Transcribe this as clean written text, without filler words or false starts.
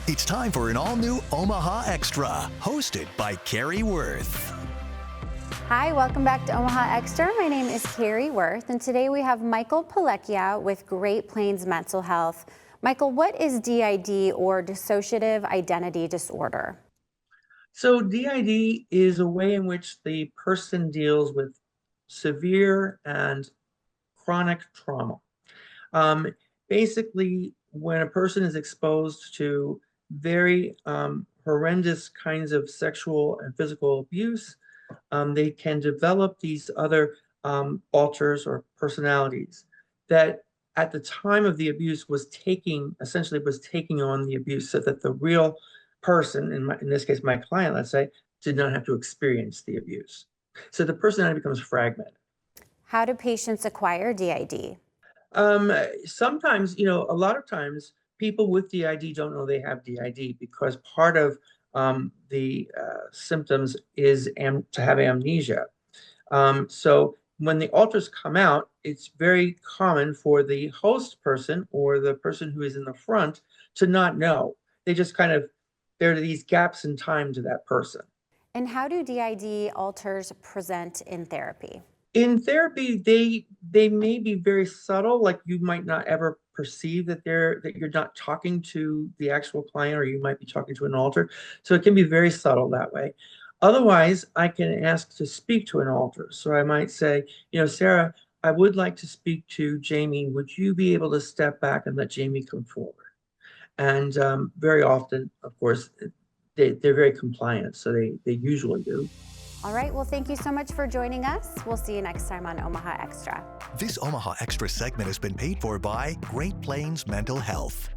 It's time for an all-new Omaha Extra, hosted by Carrie Worth. Hi, welcome back to Omaha Extra. My name is Carrie Worth, and today we have Michael Pilecchia with Great Plains Mental Health. Michael, what is DID, or dissociative identity disorder? So DID is a way in which the person deals with severe and chronic trauma. Basically, when a person is exposed to very horrendous kinds of sexual and physical abuse, they can develop these other alters or personalities that at the time of the abuse essentially was taking on the abuse, so that the real person, in this case, my client, let's say, did not have to experience the abuse. So the personality becomes fragmented. How do patients acquire DID? Sometimes, a lot of times people with DID don't know they have DID because part of the symptoms is to have amnesia. So when the alters come out, it's very common for the host person or the person who is in the front to not know. They just there are these gaps in time to that person. And how do DID alters present in therapy? In therapy, they may be very subtle, like you might not ever perceive that you're not talking to the actual client, or you might be talking to an alter. So it can be very subtle that way. Otherwise, I can ask to speak to an alter. So I might say, Sarah, I would like to speak to Jamie. Would you be able to step back and let Jamie come forward? And very often, of course, they're very compliant, so they usually do. All right, well, thank you so much for joining us. We'll see you next time on Omaha Extra. This Omaha Extra segment has been paid for by Great Plains Mental Health.